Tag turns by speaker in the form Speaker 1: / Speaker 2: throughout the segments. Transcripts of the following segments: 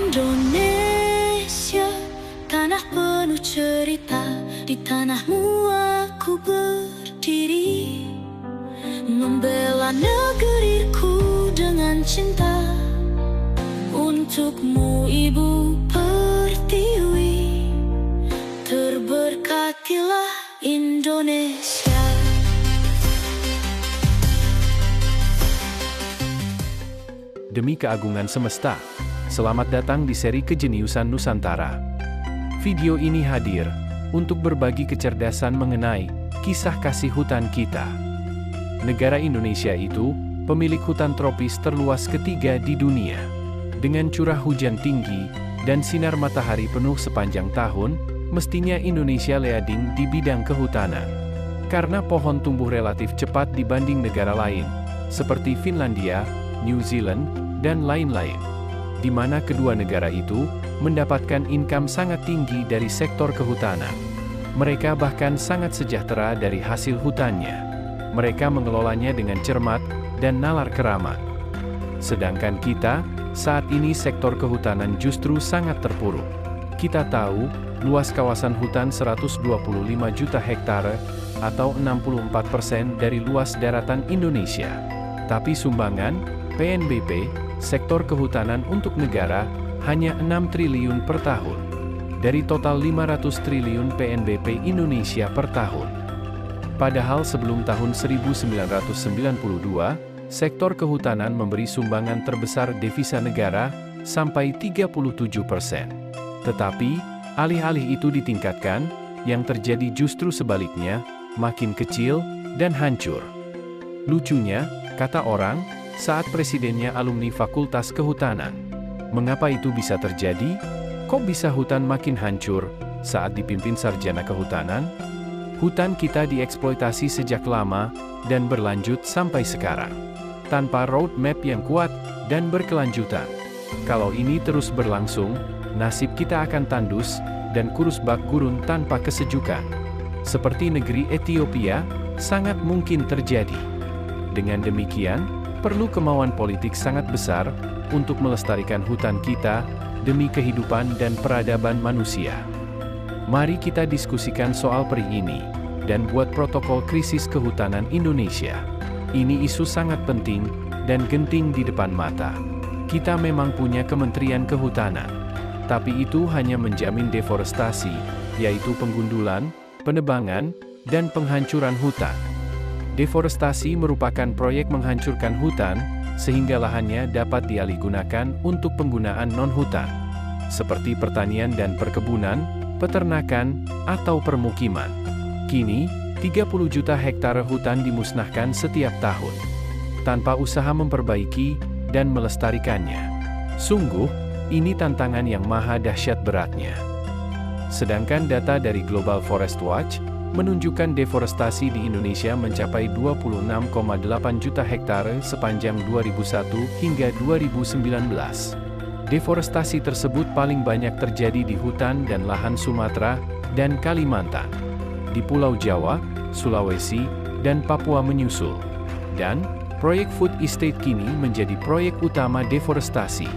Speaker 1: Indonesia, tanah penuh cerita. Di tanahmu aku berdiri, membela negeriku dengan cinta. Untukmu Ibu Pertiwi, terberkatilah Indonesia.
Speaker 2: Demi keagungan semesta, selamat datang di seri Kejeniusan Nusantara. Video ini hadir untuk berbagi kecerdasan mengenai kisah kasih hutan kita. Negara Indonesia itu pemilik hutan tropis terluas ketiga di dunia. Dengan curah hujan tinggi dan sinar matahari penuh sepanjang tahun, mestinya Indonesia leading di bidang kehutanan. Karena pohon tumbuh relatif cepat dibanding negara lain, seperti Finlandia, New Zealand, dan lain-lain, di mana kedua negara itu mendapatkan income sangat tinggi dari sektor kehutanan. Mereka bahkan sangat sejahtera dari hasil hutannya. Mereka mengelolanya dengan cermat dan nalar keramat. Sedangkan kita, saat ini sektor kehutanan justru sangat terpuruk. Kita tahu, luas kawasan hutan 125 juta hektare, atau 64% dari luas daratan Indonesia. Tapi sumbangan PNBP, sektor kehutanan untuk negara, hanya 6 triliun per tahun. Dari total 500 triliun PNBP Indonesia per tahun. Padahal sebelum tahun 1992, sektor kehutanan memberi sumbangan terbesar devisa negara, sampai 37%. Tetapi, alih-alih itu ditingkatkan, yang terjadi justru sebaliknya, makin kecil, dan hancur. Lucunya, kata orang, saat presidennya alumni Fakultas Kehutanan. Mengapa itu bisa terjadi? Kok bisa hutan makin hancur, saat dipimpin sarjana kehutanan? Hutan kita dieksploitasi sejak lama, dan berlanjut sampai sekarang. Tanpa roadmap yang kuat, dan berkelanjutan. Kalau ini terus berlangsung, nasib kita akan tandus, dan kurus bak gurun tanpa kesejukan. Seperti negeri Ethiopia, sangat mungkin terjadi. Dengan demikian, perlu kemauan politik sangat besar, untuk melestarikan hutan kita, demi kehidupan dan peradaban manusia. Mari kita diskusikan soal perih ini, dan buat protokol krisis kehutanan Indonesia. Ini isu sangat penting, dan genting di depan mata. Kita memang punya Kementerian Kehutanan. Tapi itu hanya menjamin deforestasi, yaitu penggundulan, penebangan, dan penghancuran hutan. Deforestasi merupakan proyek menghancurkan hutan, sehingga lahannya dapat dialihgunakan untuk penggunaan non-hutan. Seperti pertanian dan perkebunan, peternakan, atau permukiman. Kini, 30 juta hektare hutan dimusnahkan setiap tahun, tanpa usaha memperbaiki dan melestarikannya. Sungguh, ini tantangan yang maha dahsyat beratnya. Sedangkan data dari Global Forest Watch menunjukkan deforestasi di Indonesia mencapai 26,8 juta hektare sepanjang 2001 hingga 2019. Deforestasi tersebut paling banyak terjadi di hutan dan lahan Sumatera dan Kalimantan. Di Pulau Jawa, Sulawesi, dan Papua menyusul. Dan, proyek food estate kini menjadi proyek utama deforestasi.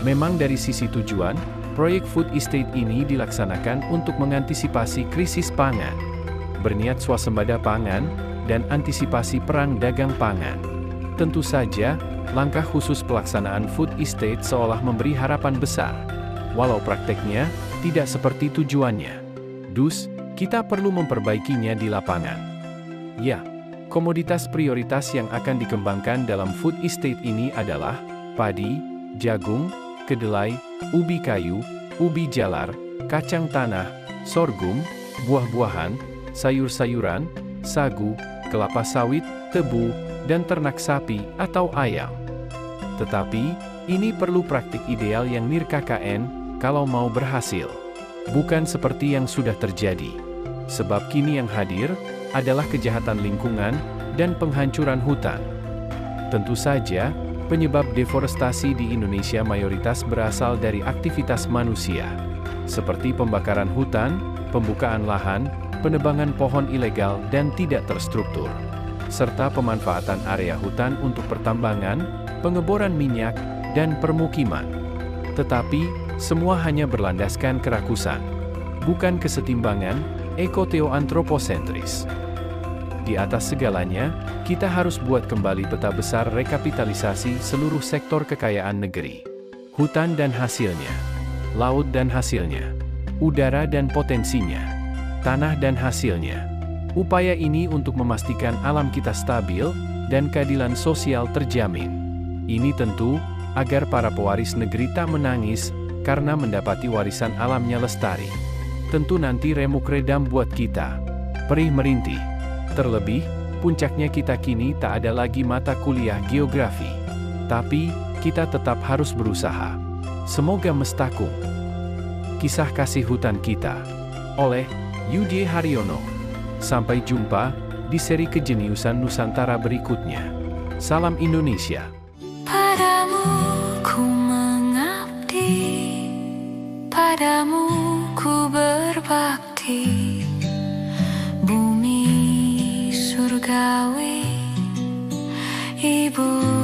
Speaker 2: Memang dari sisi tujuan, proyek food estate ini dilaksanakan untuk mengantisipasi krisis pangan, berniat swasembada pangan, dan antisipasi perang dagang pangan. Tentu saja, langkah khusus pelaksanaan food estate seolah memberi harapan besar, walau prakteknya tidak seperti tujuannya. Kita perlu memperbaikinya di lapangan. Ya, komoditas prioritas yang akan dikembangkan dalam food estate ini adalah padi, jagung, kedelai, ubi kayu, ubi jalar, kacang tanah, sorghum, buah-buahan, sayur-sayuran, sagu, kelapa sawit, tebu, dan ternak sapi atau ayam. Tetapi, ini perlu praktik ideal yang nir-KKN kalau mau berhasil. Bukan seperti yang sudah terjadi. Sebab kini yang hadir adalah kejahatan lingkungan dan penghancuran hutan. Tentu saja, penyebab deforestasi di Indonesia mayoritas berasal dari aktivitas manusia, seperti pembakaran hutan, pembukaan lahan, penebangan pohon ilegal dan tidak terstruktur, serta pemanfaatan area hutan untuk pertambangan, pengeboran minyak, dan permukiman. Tetapi, semua hanya berlandaskan kerakusan, bukan kesetimbangan, ekoteoantropocentris. Di atas segalanya, kita harus buat kembali peta besar rekapitalisasi seluruh sektor kekayaan negeri. Hutan dan hasilnya, laut dan hasilnya, udara dan potensinya, tanah dan hasilnya. Upaya ini untuk memastikan alam kita stabil dan keadilan sosial terjamin. Ini tentu agar para pewaris negeri tak menangis karena mendapati warisan alamnya lestari. Tentu nanti remuk redam buat kita, perih merintih. Terlebih, puncaknya kita kini tak ada lagi mata kuliah geografi. Tapi, kita tetap harus berusaha. Semoga mestakum. Kisah Kasih Hutan Kita, oleh Yudhye Haryono. Sampai jumpa di seri Kejeniusan Nusantara berikutnya. Salam Indonesia.
Speaker 1: Padamu ku mengabdi, padamu ku berbakti. Bumi surgawi, ibu